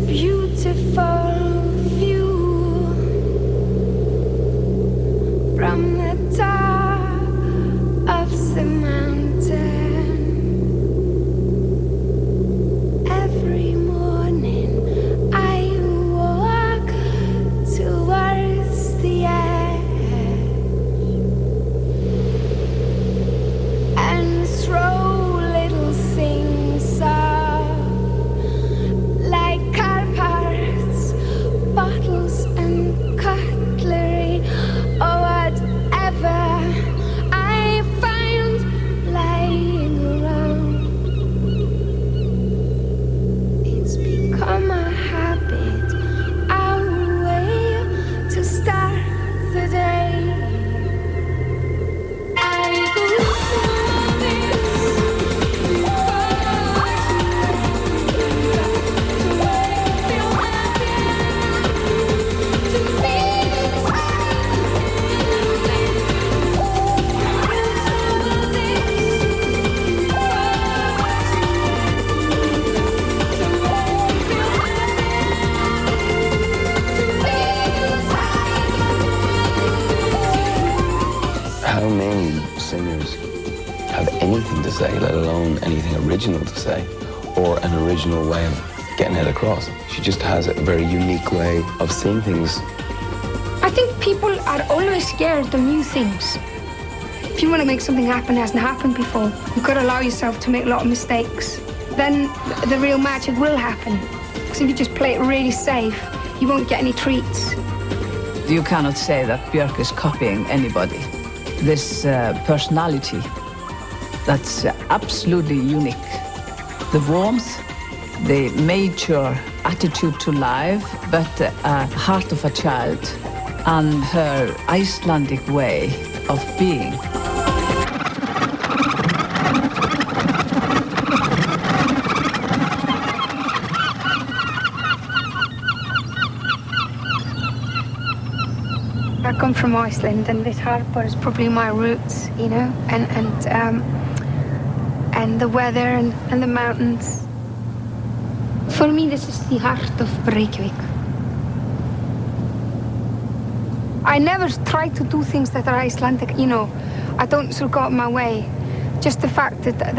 beautiful view from the top of the mountain. Every morning I walk towards the edge and throw little things up like car parts, bottles and cutlery, or whatever I find lying around. It's become a habit, a way to start the day. I go through this How many singers have anything to say, let alone anything original to say, or an original way of getting it across? She just has a very unique way of seeing things. I think people are always scared of new things. If you want to make something happen that hasn't happened before, you've got to allow yourself to make a lot of mistakes. Then the real magic will happen. Because if you just play it really safe, you won't get any treats. You cannot say that Björk is copying anybody. This personality, that's absolutely unique. The warmth, the mature attitude to life, but a heart of a child, and her Icelandic way of being. I come from Iceland, and this harbour is probably my roots, you know, and the weather and the mountains. For me, this is the heart of Reykjavík. I never try to do things that are Icelandic, you know. I don't sort of go out my way. Just the fact that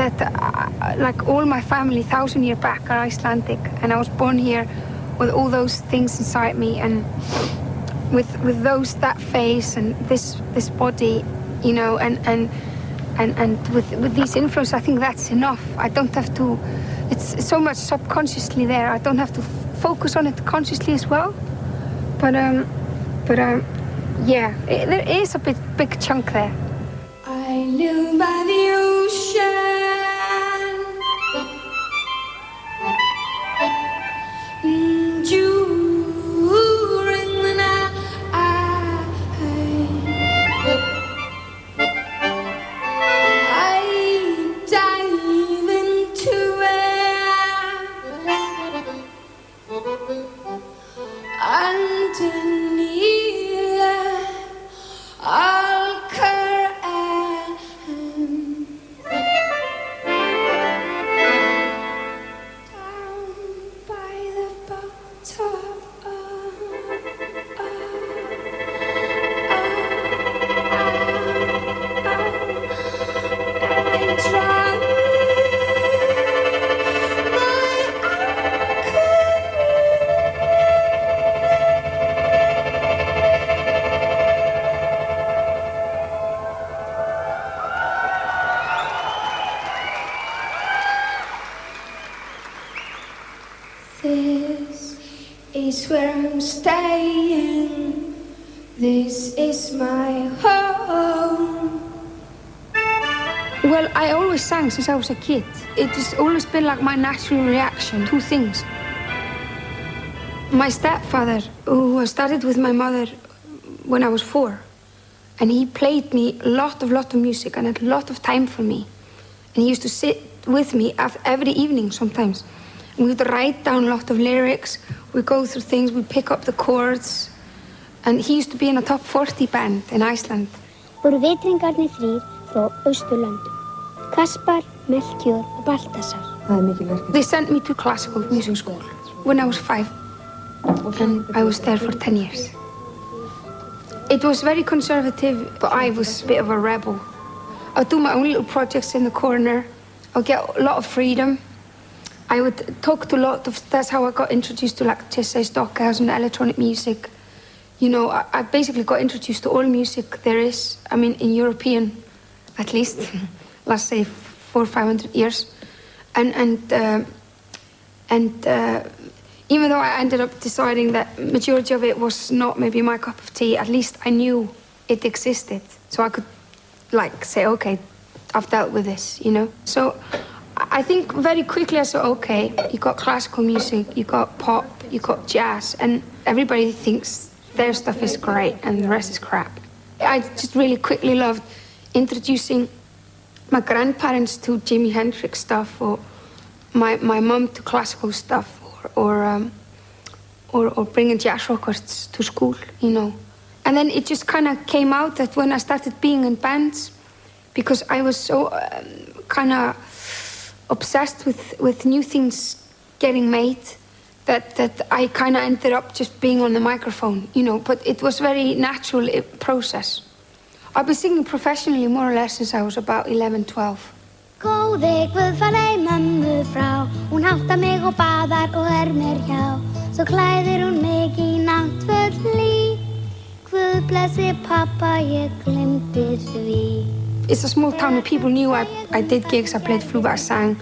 like all my family 1,000 years back are Icelandic, and I was born here with all those things inside me, and with that face and this body, you know, and with these influences, I think that's enough. I don't have to. It's so much subconsciously there. I don't have to focus on it consciously as well. But yeah, there is a big chunk there. I live by the ocean. During the night, I dive into it underneath. I'll This is where I'm staying. This is my home. Well, I always sang since I was a kid. It has always been like my natural reaction to things. My stepfather, who started with my mother when I was 4, and he played me a lot of music and had a lot of time for me. And he used to sit with me every evening sometimes. And we would write down a lot of lyrics. We'd go through things, we'd pick up the chords. And he used to be in a top 40 band in Iceland. Voru vitringarnir 3 frá Austurlöndum. Kaspar, Melchior og Baltasar. They sent me to classical music school. when I was 5, and I was there for 10 years. It was very conservative, but I was a bit of a rebel. I would do my own little projects in the corner. I would get a lot of freedom. I would talk to a lot of, that's how I got introduced to like Tessa Stockhouse and electronic music. You know, I basically got introduced to all music there is. I mean, in European, at least, let's say 400 or 500 years. And even though I ended up deciding that majority of it was not maybe my cup of tea, at least I knew it existed. So I could like say, okay, I've dealt with this, you know? So I think very quickly I said, okay, you got classical music, you got pop, you got jazz, and everybody thinks their stuff is great and the rest is crap. I just really quickly loved introducing my grandparents to Jimi Hendrix stuff, or my mum to classical stuff, or bringing jazz records to school, you know. And then it just kind of came out that when I started being in bands, because I was so kind of obsessed with new things getting made, that I kind of ended up just being on the microphone, you know. But it was very natural process. I've been singing professionally more or less since I was about 11, 12. Góði Guð falei mömmu frá, hún háttar mig og baðar og mér hjá, svo klæðir hún mig í náttföt hlý, Guð blessi pappa, ég gleymdi því. It's a small town where people knew I did gigs, I played flute, I sang,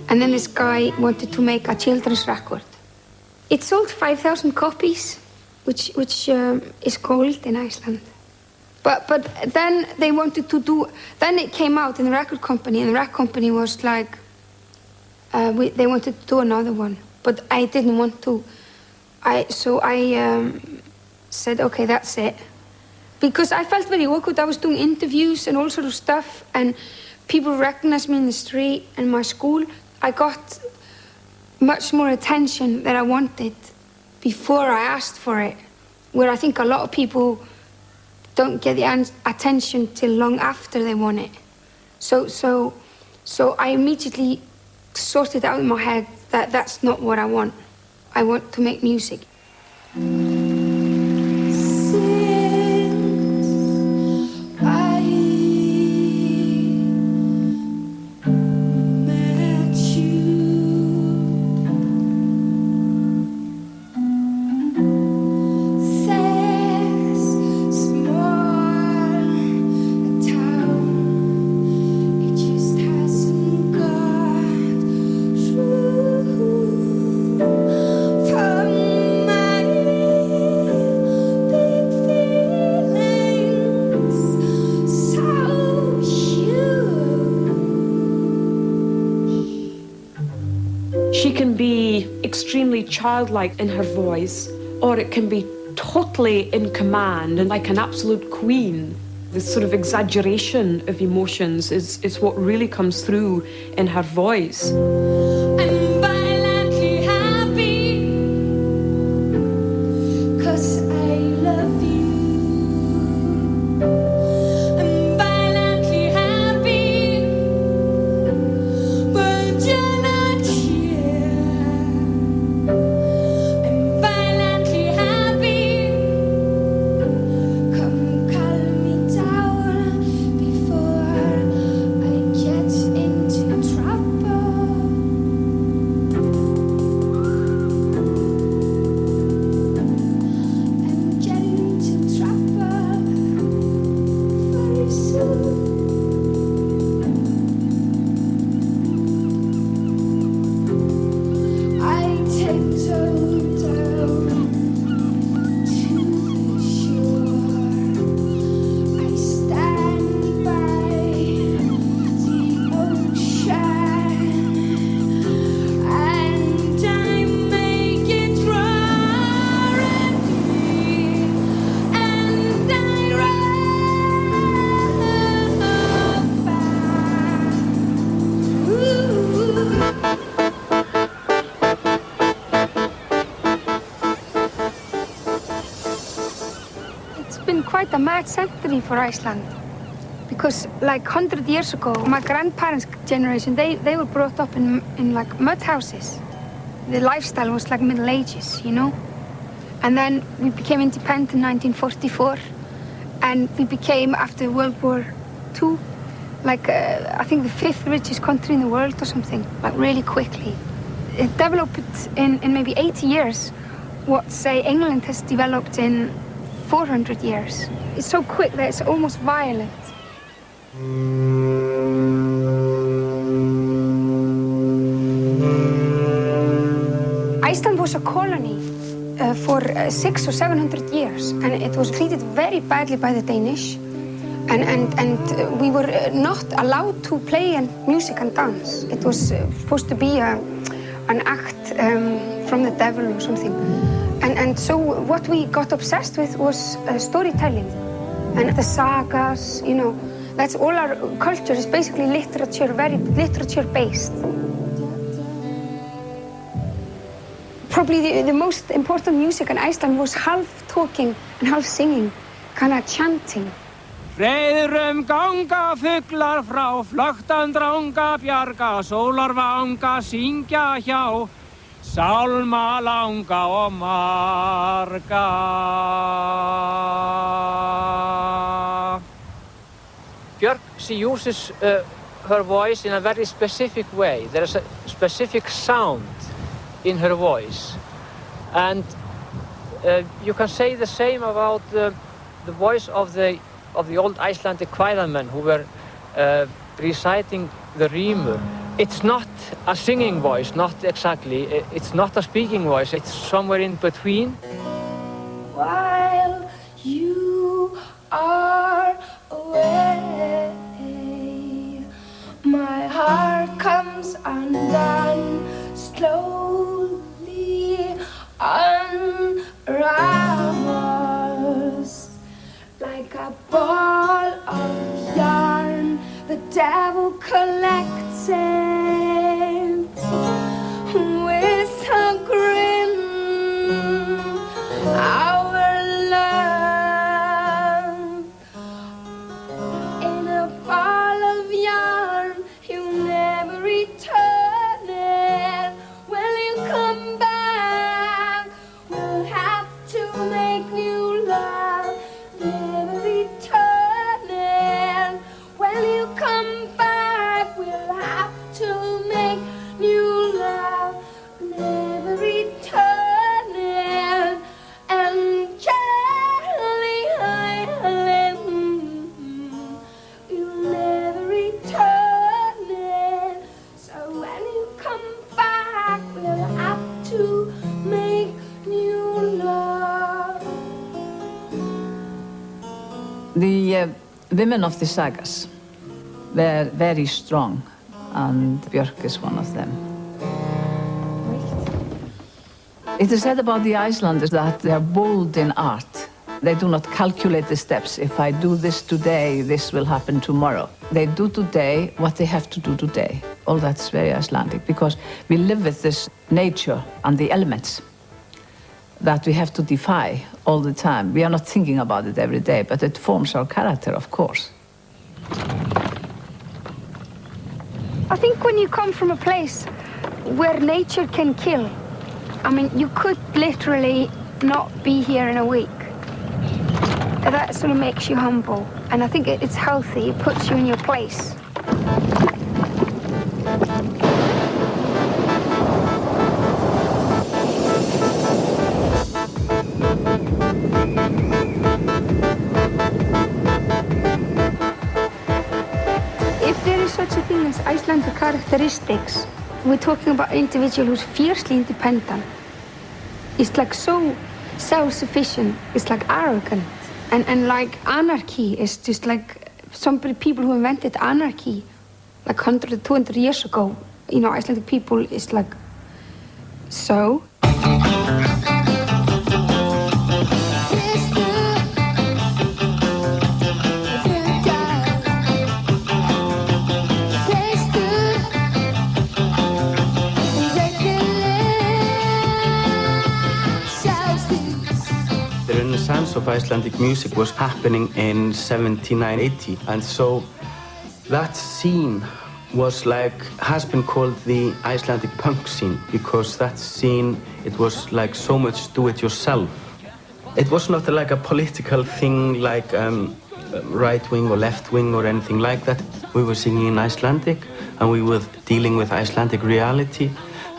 and then this guy wanted to make a children's record. It sold 5,000 copies, which is gold in Iceland. But then they wanted to do, then it came out in the record company, and the record company was like, they wanted to do another one, but I didn't want to. So I said, okay, that's it. Because I felt very awkward. I was doing interviews and all sort of stuff, and people recognized me in the street and my school. I got much more attention than I wanted before I asked for it, where I think a lot of people don't get the attention till long after they want it. So I immediately sorted out in my head that that's not what I want. I want to make music. She can be extremely childlike in her voice, or it can be totally in command and like an absolute queen. This sort of exaggeration of emotions is what really comes through in her voice. I'm violently happy, 'cause I love you. I'm violently happy, but you're not here. I'm violently happy. Come calm me down before I get into trouble. I'm getting into trouble very soon. I tiptoed down to the shore. I stand by the ocean, and I make it roar and breathe, and I run back. Ooh. It's been quite a mad century for Iceland, because like 100 years ago, my grandparents' generation, they were brought up in like mud houses. The lifestyle was like Middle Ages, you know? And then we became independent in 1944, and we became, after World War II, like, I think the 5th richest country in the world or something, like really quickly. It developed in maybe 80 years, what, say, England has developed in 400 years. It's so quick that it's almost violent. Iceland was a colony for 600 or 700 years, and it was treated very badly by the Danish. And we were not allowed to play music and dance. It was supposed to be an act from the devil or something. And so what we got obsessed with was storytelling. And the sagas, you know, that's all our culture is basically literature, very literature-based. Probably the most important music in Iceland was half talking and half singing, kind of chanting. Freyðrum ganga fuglar frá, flöktan dranga bjarga, sólarvanga syngja hjá, sálma langa og marga. Björk, she uses her voice in a very specific way. There is a specific sound in her voice. And you can say the same about the voice of the old Icelandic choirmen who were reciting the rímur. It's not a singing voice, not exactly. It's not a speaking voice. It's somewhere in between. While you are away, my heart comes undone, slowly unravels. Like a ball of yarn, the devil collects it with a grin. Our love in a ball of yarn, you never return it. Will you come back? We'll have to make new love. Never return it. When you come back, we'll have to make new love. Never return it. And Jelly Island, you'll never return it. So when you come back, we'll have to make new love. The women of the sagas were very strong, and Björk is one of them. It is said about the Icelanders that they are bold in art. They do not calculate the steps. If I do this today, this will happen tomorrow. They do today what they have to do today. All that's very Icelandic, because we live with this nature and the elements that we have to defy all the time. We are not thinking about it every day, but it forms our character, of course. I think when you come from a place where nature can kill, I mean, you could literally not be here in a week. That sort of makes you humble, and I think it's healthy. It puts you in your place. If there is such a thing as Icelandic characteristics, we're talking about an individual who's fiercely independent. It's like so self-sufficient. It's like arrogant. And like anarchy is just like some people who invented anarchy like 100, 200 years ago. You know, Icelandic people is like so. The renaissance of Icelandic music was happening in 1780, and so that scene was like, has been called the Icelandic punk scene, because that scene, it was like so much do-it-yourself. It was not like a political thing like right-wing or left-wing or anything like that. We were singing in Icelandic, and we were dealing with Icelandic reality,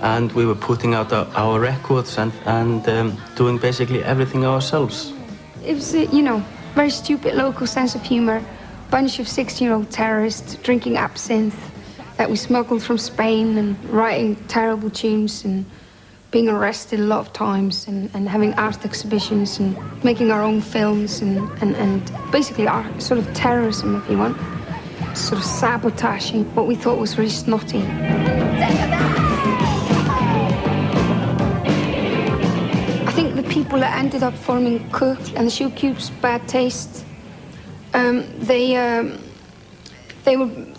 and we were putting out our records and doing basically everything ourselves. It was, you know, very stupid local sense of humor. Bunch of 16-year-old terrorists drinking absinthe that we smuggled from Spain and writing terrible tunes and being arrested a lot of times and having art exhibitions and making our own films and basically our sort of terrorism, if you want. Sort of sabotaging what we thought was really snotty. I think the people that ended up forming Cook and the Shoe Cubes, Bad Taste,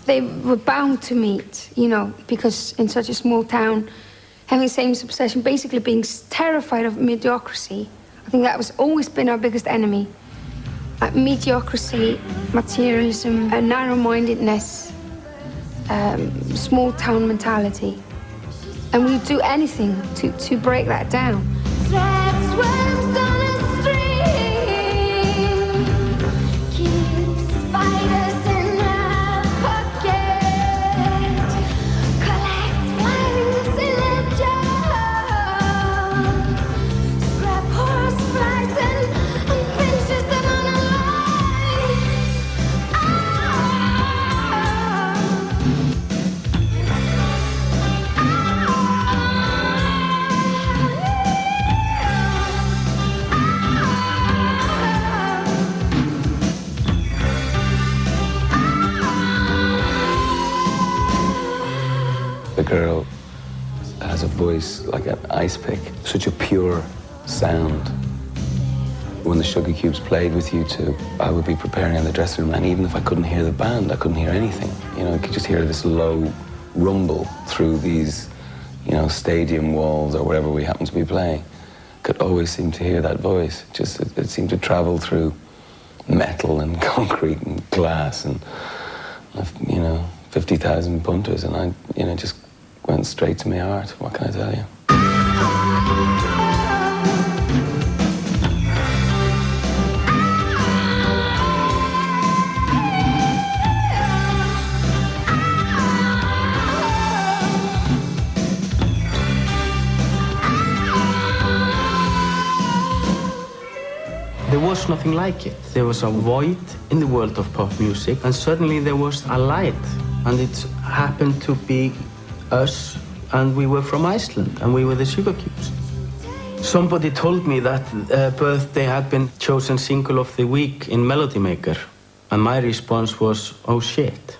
they were bound to meet, you know, because in such a small town, having the same obsession, basically being terrified of mediocrity. I think that was always been our biggest enemy. Mediocrity, materialism, narrow-mindedness, small town mentality. And we would do anything to break that down. The girl has a voice like an ice pick, such a pure sound. When the Sugar Cubes played with U2, I would be preparing in the dressing room, and even if I couldn't hear the band, I couldn't hear anything. You know, I could just hear this low rumble through these, you know, stadium walls or wherever we happened to be playing. Could always seem to hear that voice. Just it seemed to travel through metal and concrete and glass and, you know, 50,000 punters, and I, you know, just went straight to my heart. What can I tell you? There was nothing like it. There was a void in the world of pop music, and suddenly there was a light, and it happened to be us, and we were from Iceland, and we were the Sugar Cubes. Somebody told me that Birthday had been chosen single of the week in Melody Maker, and my response was, oh shit,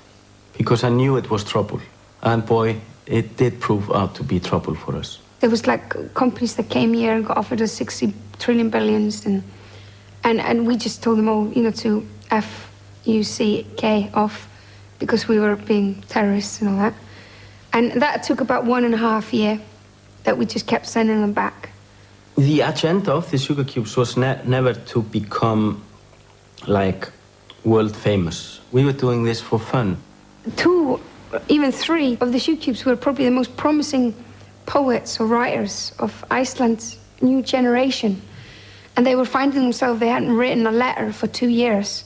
because I knew it was trouble. And boy, it did prove out to be trouble for us. There was like companies that came here and got offered us 60 trillion billions, and we just told them all, you know, to F-U-C-K off, because we were being terrorists and all that. And that took about 1.5 years that we just kept sending them back. The agenda of the Sugar Cubes was never to become, like, world famous. We were doing this for fun. 2, even 3 of the Sugar Cubes were probably the most promising poets or writers of Iceland's new generation. And they were finding themselves, they hadn't written a letter for 2 years.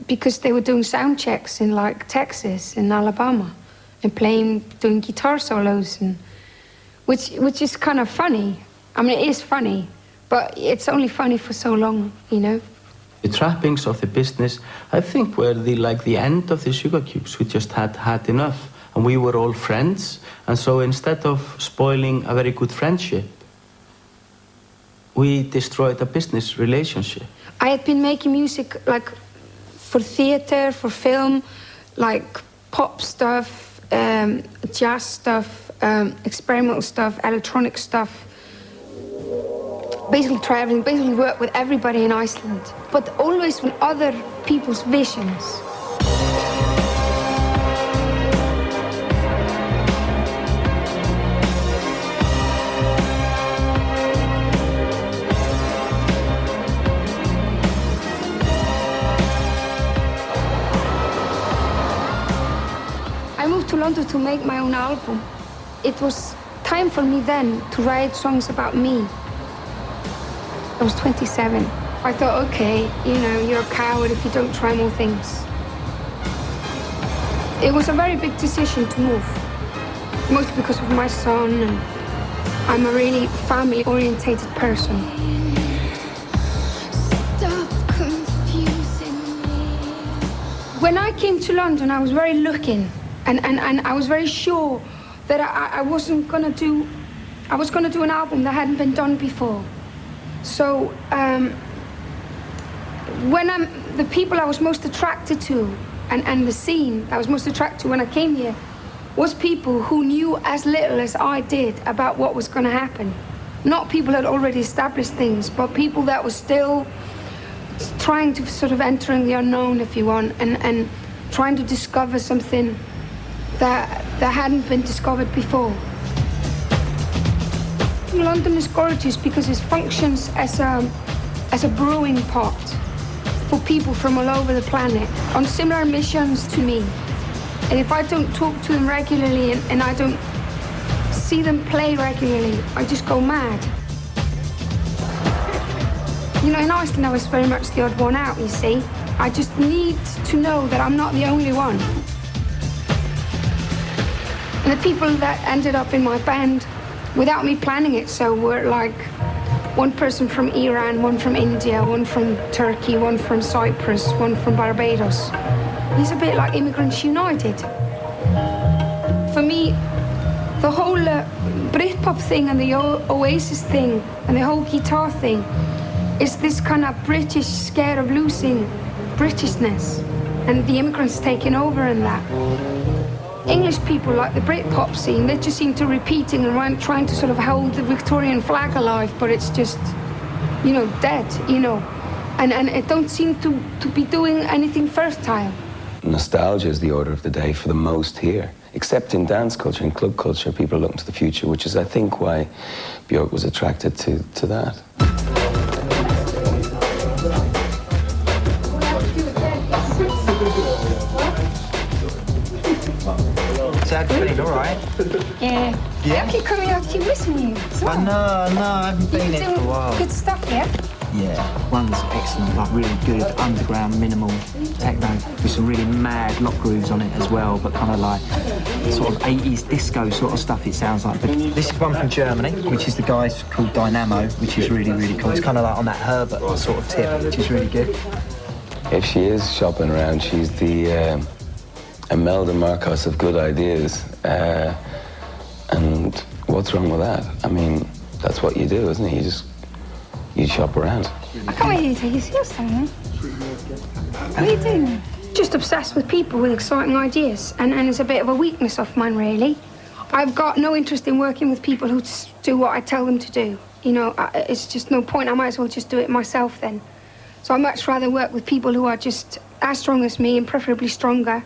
Because they were doing sound checks in like Texas and Alabama and doing guitar solos, and which is kind of funny. I mean, it is funny, but it's only funny for so long, you know. The trappings of the business, I think, were the end of the Sugar Cubes. We just had enough, and we were all friends, and so instead of spoiling a very good friendship, we destroyed a business relationship. I had been making music like for theater, for film, like pop stuff, jazz stuff, experimental stuff, electronic stuff. Basically try everything, basically work with everybody in Iceland, but always with other people's visions. wanted to make my own album. It was time for me then to write songs about me. I was 27. I thought, okay, you know, you're a coward if you don't try more things. It was a very big decision to move, mostly because of my son, and I'm a really family-orientated person. Stop confusing me. When I came to London, I was very looking, and I was very sure that I was gonna do an album that hadn't been done before. So the people I was most attracted to, and the scene I was most attracted to when I came here, was people who knew as little as I did about what was going to happen. Not people that had already established things, but people that were still trying to sort of entering the unknown, if you want, and trying to discover something that hadn't been discovered before. London is gorgeous because it functions as a brewing pot for people from all over the planet on similar missions to me. And if I don't talk to them regularly and I don't see them play regularly, I just go mad. You know, in Iceland I was very much the odd one out, you see. I just need to know that I'm not the only one. And the people that ended up in my band without me planning it so were like one person from Iran, one from India, one from Turkey, one from Cyprus, one from Barbados. It's a bit like Immigrants United. For me, the whole Britpop thing and the Oasis thing and the whole guitar thing is this kind of British scare of losing Britishness and the immigrants taking over in that. English people like the Britpop scene, they just seem to repeating and trying to sort of hold the Victorian flag alive, but it's just, you know, dead, you know. And it don't seem to be doing anything fertile. Nostalgia is the order of the day for the most here. Except in dance culture and club culture, people are looking to the future, which is, I think, why BJORK was attracted to that. Sad feeling, all right? Yeah. Yeah? I keep coming out to listen to you. So. I know, I haven't been here for a while. Good stuff, yeah? Yeah, one's excellent, like really good underground minimal techno with some really mad lock grooves on it as well, but kind of like sort of 80s disco sort of stuff it sounds like. But this is one from Germany, which is the guy's called Dynamo, which is really, really cool. It's kind of like on that Herbert sort of tip, which is really good. If she is shopping around, she's the Imelda Marcos of good ideas. And what's wrong with that? I mean, that's what you do, isn't it? You shop around. I can't wait to take you seriously, man. What are you doing? Just obsessed with people with exciting ideas, and it's a bit of a weakness of mine, really. I've got no interest in working with people who just do what I tell them to do. You know, it's just no point. I might as well just do it myself then. So I'd much rather work with people who are just as strong as me and preferably stronger.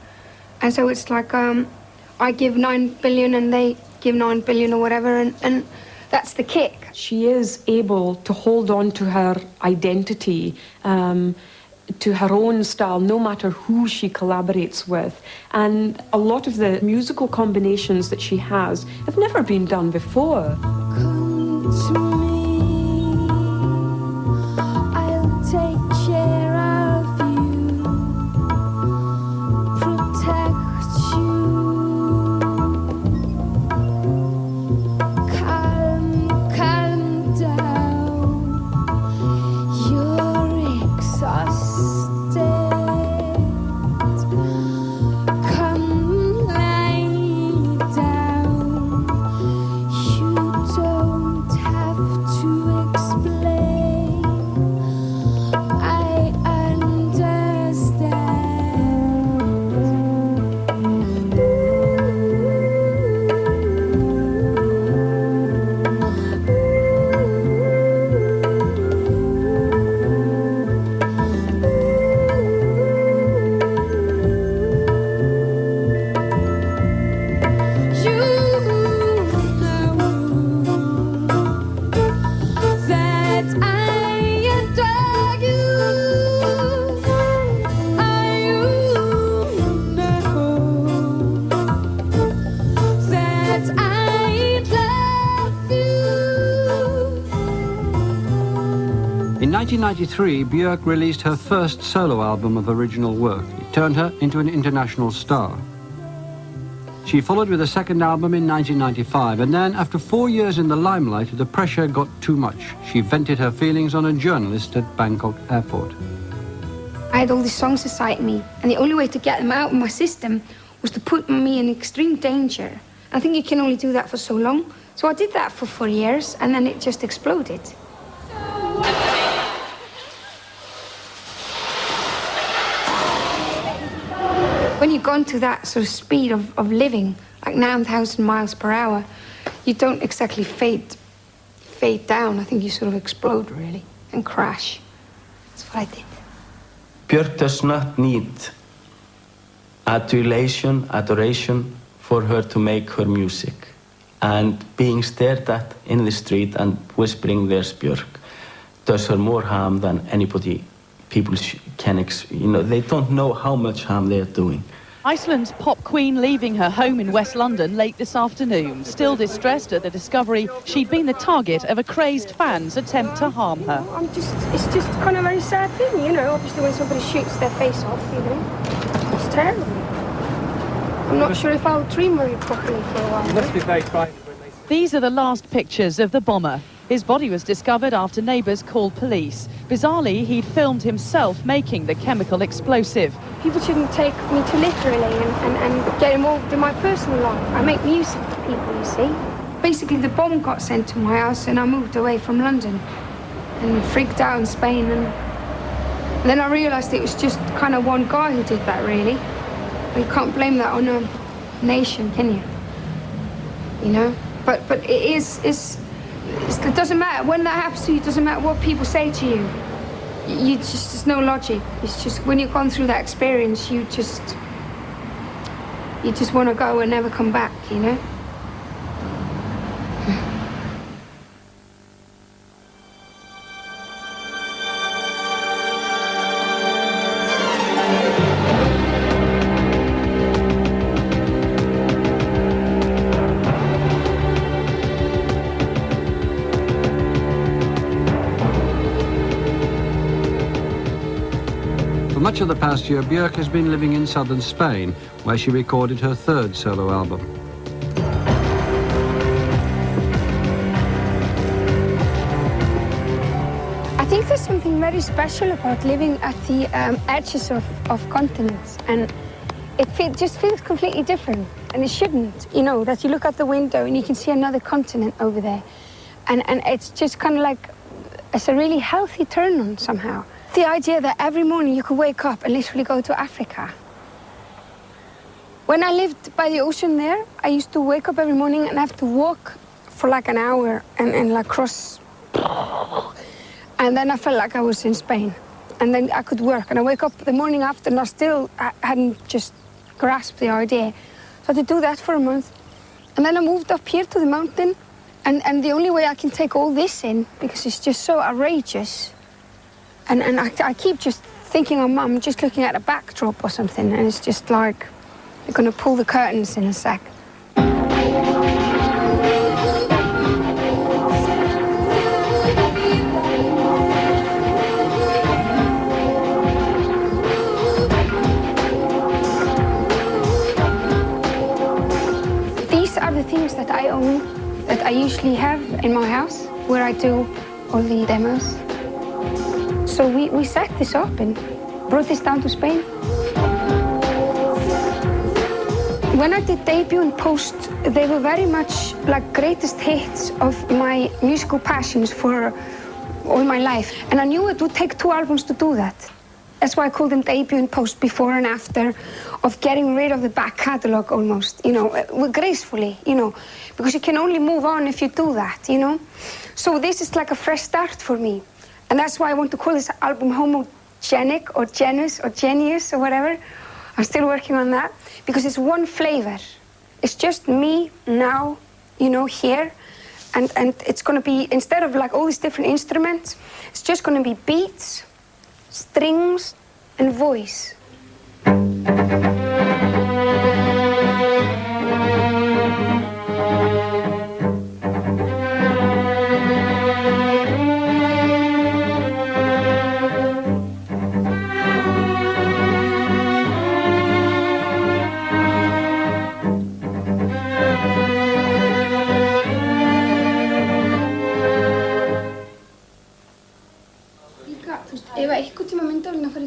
And so it's like I give 9 billion and they give 9 billion or whatever, and that's the kick. She is able to hold on to her identity, to her own style, no matter who she collaborates with. And a lot of the musical combinations that she has have never been done before. Come to me, I'll take care of you, protect you. Calm down, you're exhausted. Come lie down, you don't have In 1993, Björk released her first solo album of original work. It turned her into an international star. She followed with a second album in 1995, and then, after 4 years in the limelight, the pressure got too much. She vented her feelings on a journalist at Bangkok airport. I had all these songs inside me, and the only way to get them out of my system was to put me in extreme danger. I think you can only do that for so long. So I did that for 4 years, and then it just exploded. When you've gone to that sort of speed of living, like 9,000 miles per hour, you don't exactly fade down. I think you sort of explode, really, and crash. That's what I did. Björk does not need adoration for her to make her music. And being stared at in the street and whispering there's Björk does her more harm than anybody. People can, they don't know how much harm they're doing. Iceland's pop queen leaving her home in West London late this afternoon, still distressed at the discovery she'd been the target of a crazed fan's attempt to harm her. It's just kind of a very sad thing, you know, obviously when somebody shoots their face off, you know. It's terrible. I'm not sure if I'll dream very properly for a while. It must be very private. These are the last pictures of the bomber. His body was discovered after neighbours called police. Bizarrely, he'd filmed himself making the chemical explosive. People shouldn't take me too literally and get involved in my personal life. I make music for people, you see. Basically, the bomb got sent to my house and I moved away from London and freaked out in Spain. And then I realised it was just kind of one guy who did that, really. You can't blame that on a nation, can you? You know? But it doesn't matter. When that happens to you, it doesn't matter what people say to you. There's no logic. It's just when you've gone through that experience, you just want to go and never come back, you know? For much of the past year, Björk has been living in southern Spain, where she recorded her third solo album. I think there's something very special about living at the edges of continents, and it just feels completely different, and it shouldn't, you know, that you look out the window and you can see another continent over there, and it's just kind of like, it's a really healthy turn on somehow. The idea that every morning you could wake up and literally go to Africa. When I lived by the ocean there, I used to wake up every morning and have to walk for like an hour and like cross. And then I felt like I was in Spain. And then I could work. And I wake up the morning after and I hadn't just grasped the idea. So I had to do that for a month. And then I moved up here to the mountain. And the only way I can take all this in, because it's just so outrageous. And I keep just thinking I'm just looking at a backdrop or something, and it's just like, you're gonna pull the curtains in a sec. These are the things that I own, that I usually have in my house, where I do all the demos. So we set this up and brought this down to Spain. When I did debut and post, they were very much like greatest hits of my musical passions for all my life. And I knew it would take 2 albums to do that. That's why I called them debut and post, before and after, of getting rid of the back catalogue almost, you know, gracefully, you know, because you can only move on if you do that, you know. So this is like a fresh start for me. And that's why I want to call this album homogenic or genus or genius or whatever. I'm still working on that, because it's one flavor. It's just me now, you know, here. And it's going to be, instead of like all these different instruments, it's just going to be beats, strings, and voice.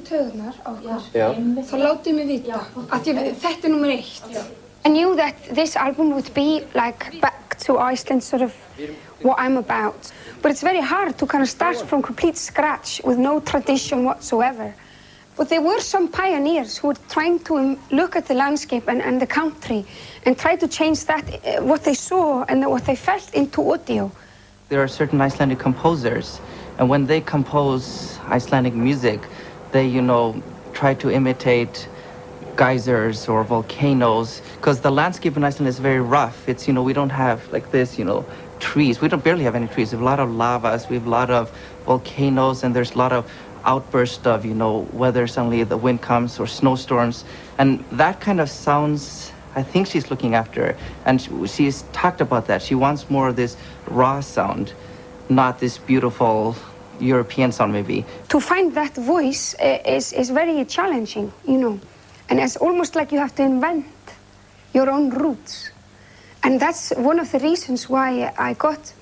í taugarnar á okkur, Já. þá látið mig vita, að þetta er nummer 1. I knew that this album would be like back to Iceland, sort of what I'm about. But it's very hard to kind of start from complete scratch with no tradition whatsoever. But there were some pioneers who were trying to look at the landscape and the country and try to change that, what they saw and what they felt into audio. There are certain Icelandic composers, and when they compose Icelandic music, they, you know, try to imitate geysers or volcanoes, because the landscape in Iceland is very rough. It's, you know, we don't have like this, you know, trees. We don't barely have any trees. We have a lot of lavas, we have a lot of volcanoes, and there's a lot of outbursts of, you know, whether suddenly the wind comes or snowstorms. And that kind of sounds, I think she's looking after, and she's talked about that. She wants more of this raw sound, not this beautiful European sound maybe. To find that voice is very challenging, you know. And it's almost like you have to invent your own roots. And that's one of the reasons why I got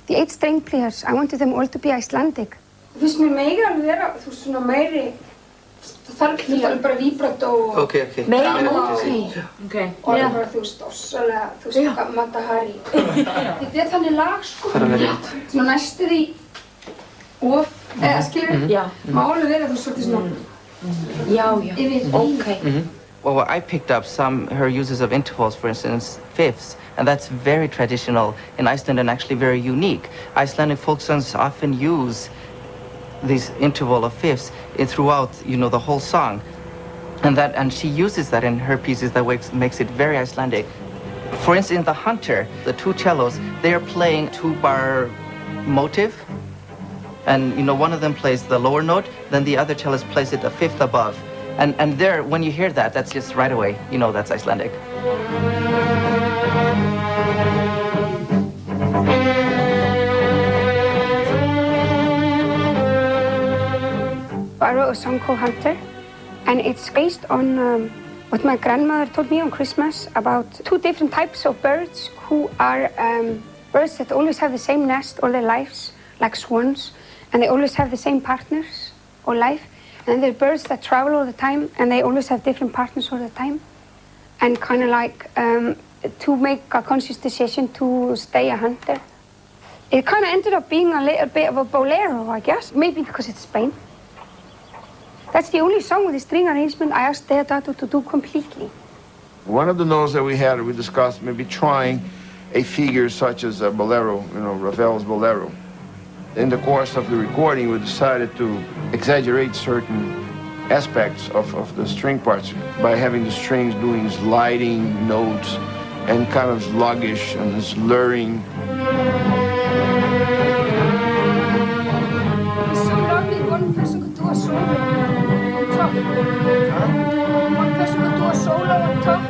the 8 string players. I wanted them all to be Icelandic. Þú veist, mér meira alveg vera, þú veist, svona meiri, það þarf alveg bara vibrato og meira og alveg bara, þú veist, ossalega, þú veist, Mata Hari. Þetta er þannig lag, sko, svona næstu því of, eða skilur, má alveg vera, þú veist, svolítið svona, yfir. Well, I picked up her uses of intervals, for instance, fifths, and that's very traditional in Iceland and actually very unique. Icelandic folk songs often use this interval of fifths throughout, you know, the whole song, and she uses that in her pieces that makes it very Icelandic. For instance, in The Hunter, the 2 cellos, they are playing 2-bar motive, and you know, one of them plays the lower note, then the other cellist plays it a 5th above. And there, when you hear that, that's just right away, you know that's Icelandic. I wrote a song called Hunter, and it's based on what my grandmother told me on Christmas about 2 different types of birds who are birds that always have the same nest all their lives, like swans, and they always have the same partners all life. And there are birds that travel all the time, and they always have different partners all the time. And kind of like to make a conscious decision to stay a hunter. It kind of ended up being a little bit of a bolero, I guess. Maybe because it's Spain. That's the only song with the string arrangement I asked Deodato to do completely. One of the notes that we discussed maybe trying a figure such as a bolero, you know, Ravel's bolero. In the course of the recording, we decided to exaggerate certain aspects of the string parts by having the strings doing sliding notes and kind of sluggish and slurring. It's so lovely, one person could do a solo on top. One person could do a solo on top.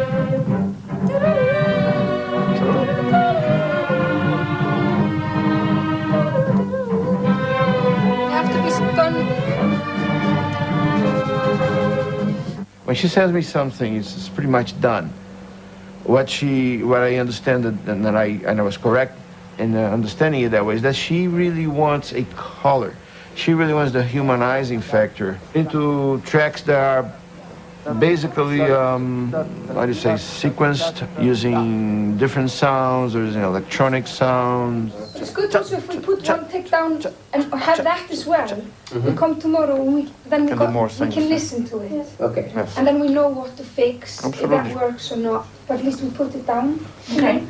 When she sends me something, it's pretty much done. What I understand, and that I was correct in understanding it that way, is that she really wants a color. She really wants the humanizing factor into tracks that are basically, how do you say, sequenced using different sounds or using electronic sounds. It's good also if we put one take down and have that as well. We come tomorrow and we can listen to it. Okay. Yes. And then we know what to fix, Absolutely. if that works or not. But at least we put it down tonight.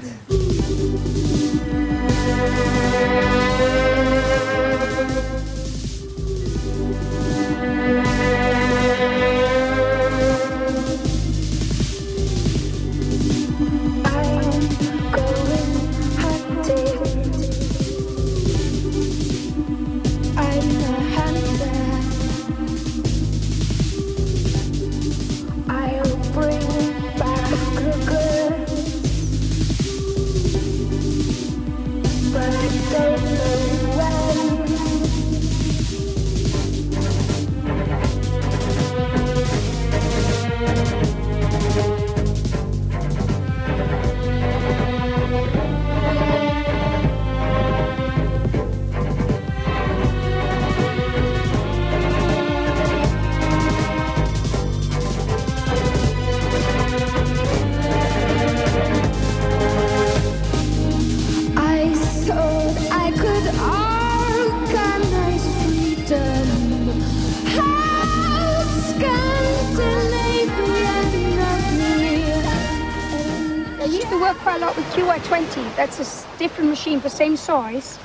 to work quite a lot with QI20. That's a different machine, but same size.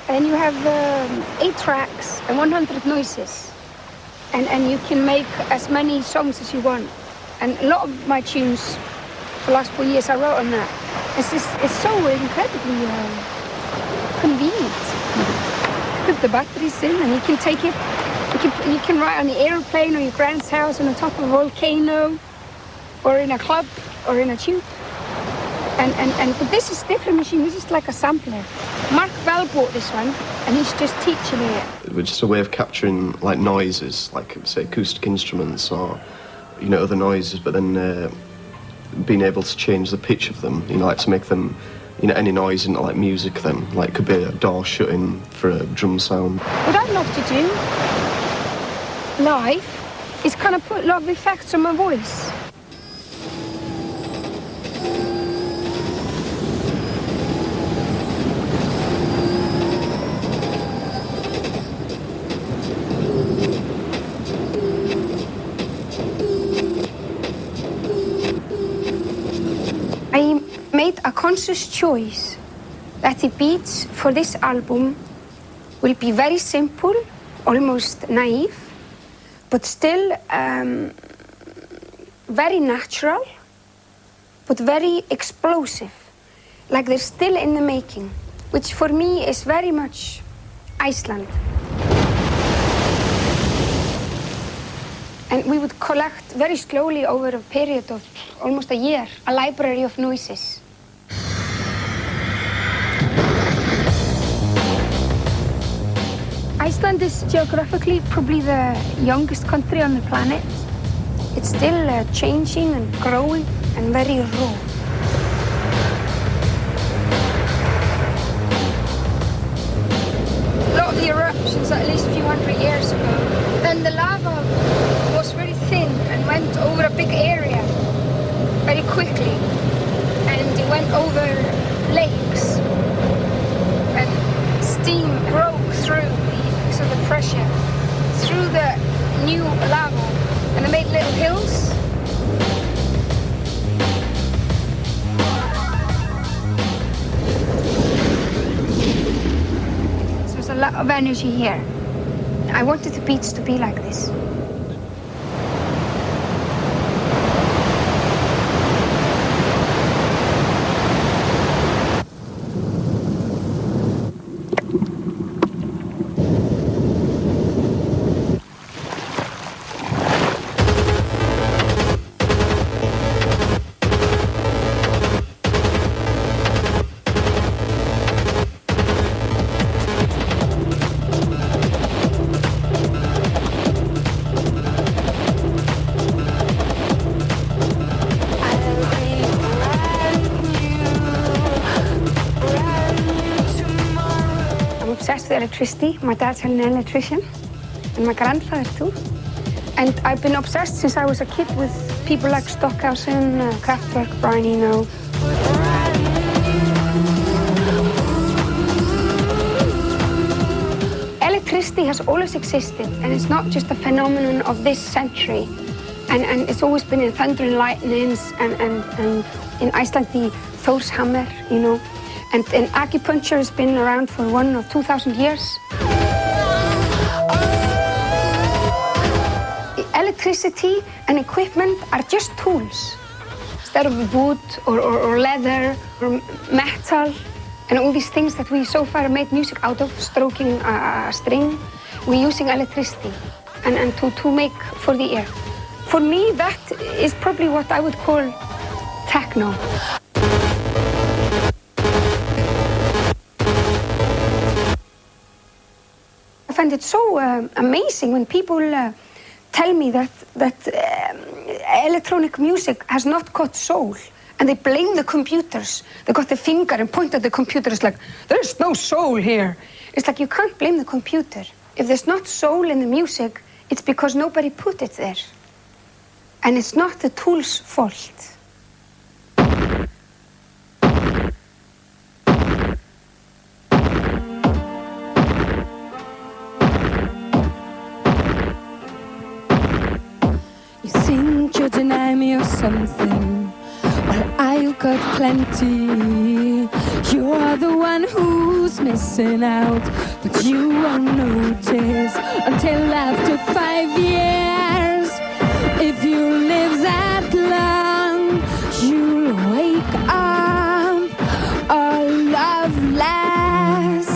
And you have 8 tracks and 100 noises. And you can make as many songs as you want. And a lot of my tunes for the last 4 years I wrote on that. It's so incredibly convenient. Put the batteries in and you can take it. You can write on the airplane or your grand's house on the top of a volcano, or in a club, or in a tube. But this is a different machine. This is like a sampler. Mark Bell bought this one, and he's just teaching me it. It was just a way of capturing like noises, like say acoustic instruments or other noises, but then being able to change the pitch of them, like to make them any noise into like music. Then like could be a door shutting for a drum sound. What I'd love to do live is kind of put a lot of effects on my voice. I made a conscious choice that the beats for this album will be very simple, almost naive, but still very natural, but very explosive. Like they're still in the making, which for me is very much Iceland. And we would collect very slowly over a period of almost a year, a library of noises. Iceland is geographically probably the youngest country on the planet. It's still changing and growing and very raw. A lot of the eruptions, at least a few hundred years ago, then the lava was very thin and went over a big area very quickly. And it went over lakes. And steam broke through because of the pressure, through the new lava. And they made little hills. So there's a lot of energy here. I wanted the beats to be like this. Obsessed with electricity. My dad's an electrician, and my grandfather too. And I've been obsessed since I was a kid with people like Stockhausen, Kraftwerk, Brian Eno. Electricity has always existed, and it's not just a phenomenon of this century. And it's always been in thunder and lightnings, and in Iceland the Thorshammer, And acupuncture has been around for 1,000 or 2,000 years. Electricity and equipment are just tools. Instead of wood or leather or metal and all these things that we so far made music out of, stroking a string, we're using electricity and to make for the ear. For me, that is probably what I would call techno. I find it so amazing when people tell me that electronic music has not got soul, and they blame the computers. They got the finger and point at the computer. It's like, there's no soul here. It's like, you can't blame the computer. If there's not soul in the music, it's because nobody put it there. And it's not the tool's fault. You think you deny me of something. Well, I'll got plenty. You're the one who's missing out, but you won't notice until after 5 years. If you live that long, you'll wake up all loveless.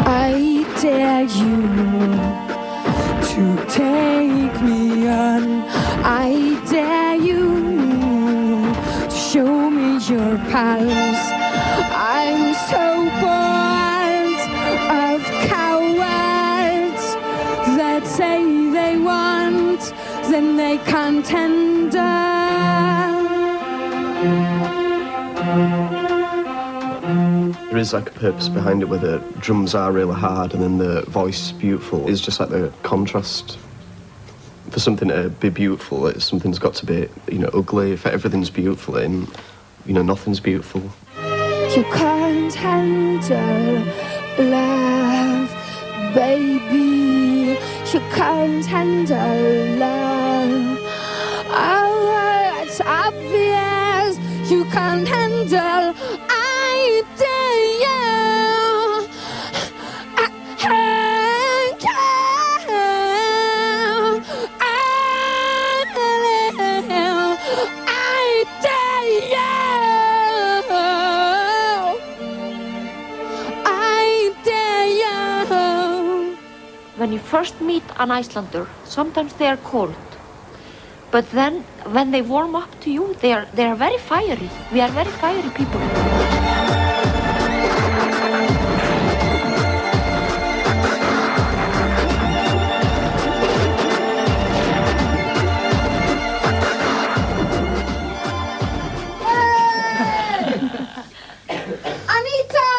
I dare you to take me on. I dare you to show me your pulse. I'm so bored of cowards that say they want, then they can't tender. There is like a purpose behind it where the drums are really hard and then the voice is beautiful. It's just like the contrast. For something to be beautiful, something's got to be, you know, ugly. If everything's beautiful, then, you know, nothing's beautiful. You can't handle love, baby. You can't handle love. Oh, it's obvious you can't handle. I dare you. When you first meet an Icelander, sometimes they are cold. But then, when they warm up to you, they are very fiery. We are very fiery people. Anita!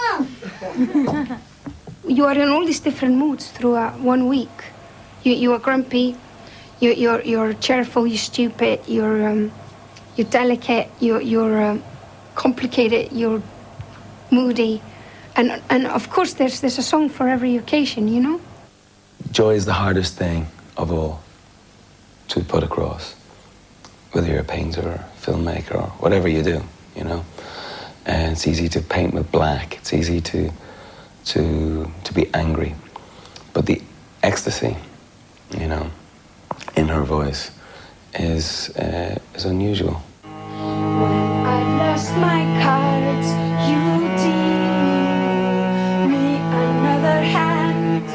You are in all these different moods through 1 week. You are grumpy, you're cheerful, you're stupid, you're delicate, you're complicated, you're moody, and of course there's a song for every occasion, you know. Joy is the hardest thing of all to put across, whether you're a painter or a filmmaker or whatever you do, you know. And it's easy to paint with black. It's easy to be angry, but the ecstasy, you know, in her voice is unusual. When I lost my cards, you deal me another hand.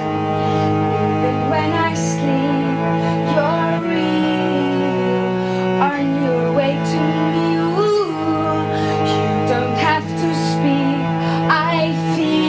Even when I sleep, you're real. On your way to you, you don't have to speak. I feel.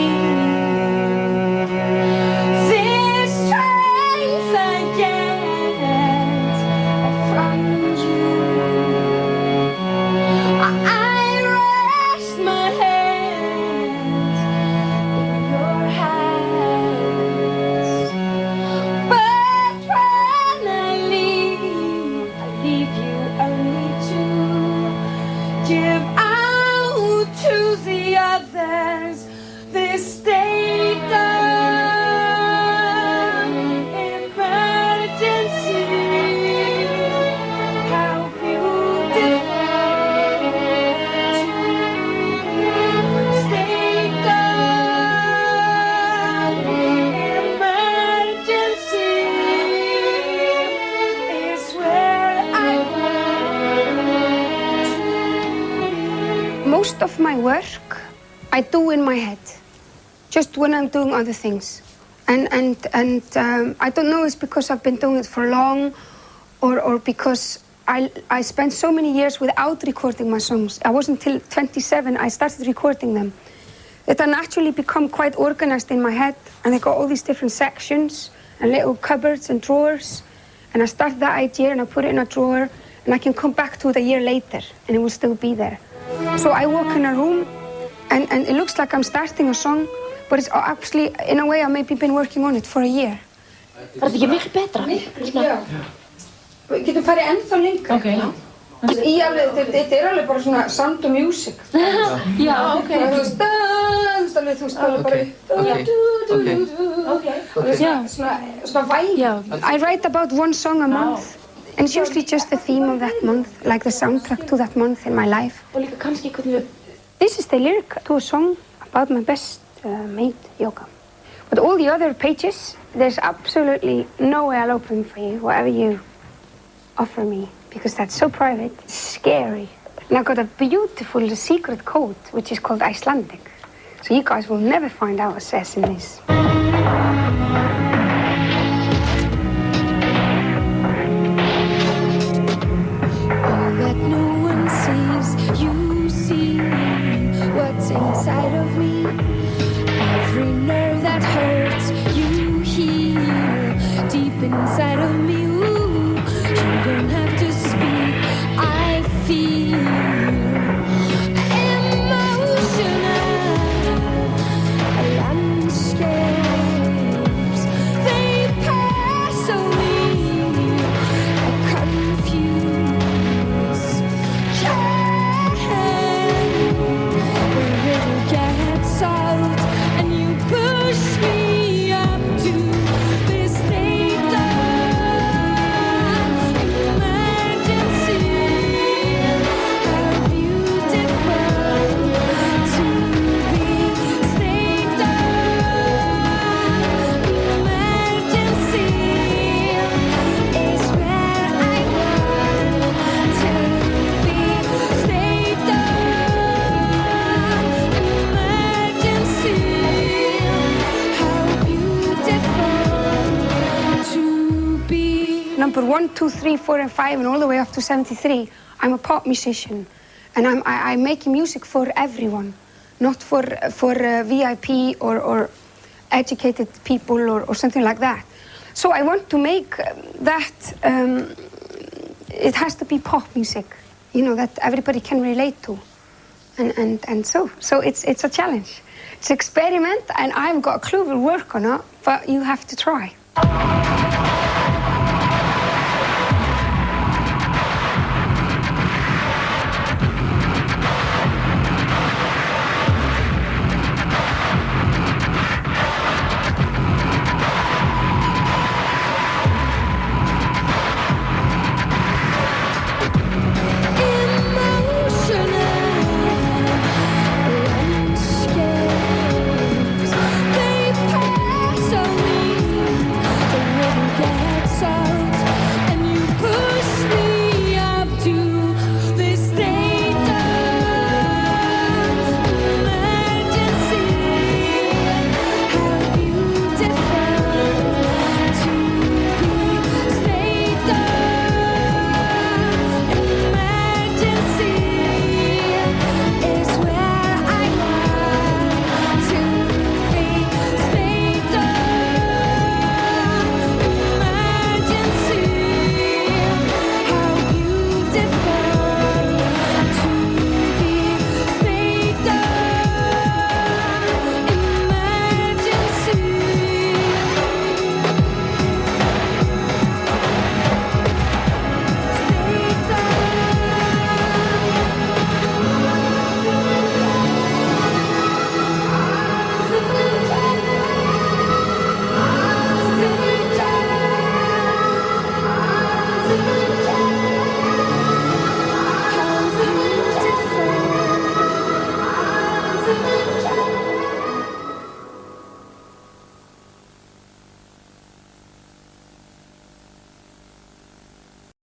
Most of my work I do in my head, just when I'm doing other things. And I don't know, it's because I've been doing it for long or because I spent so many years without recording my songs. I wasn't until 27 I started recording them. That I naturally become quite organized in my head, and I got all these different sections and little cupboards and drawers. And I start that idea and I put it in a drawer, and I can come back to it a year later and it will still be there. So I walk in a room and it looks like I'm starting a song, but it's actually, in a way, I've maybe been working on it for a year. Er þetta ekki miklu betra? Miklu, já. Við getum farið ennþá lengra. Okay. Þetta alveg bara svona sound of music. Já, ok. Þú veist, alveg bara svona væg. I write about one song a month. And it's usually just the theme of that month, like the soundtrack to that month in my life. This is the lyric to a song about my best mate, Yoga. But all the other pages, there's absolutely no way I'll open for you, whatever you offer me, because that's so private, it's scary. And I've got a beautiful secret code, which is called Icelandic. So you guys will never find out what it says in this. What's inside of me, every nerve that hurts, you heal deep inside of me. Ooh, you don't have to speak, I feel emotional landscapes, they pass on me, I confuse. Solved, and you push me up to this state of emergency. How beautiful to be state of emergency is where I want to be. State Number 1, 2, 3, 4, and 5, and all the way up to 73, I'm a pop musician, and I'm making music for everyone, not for VIP or educated people or something like that. So I want to make that. It has to be pop music, you know, that everybody can relate to, and so it's a challenge. It's an experiment, and I haven't got a clue. We'll work on it, but you have to try.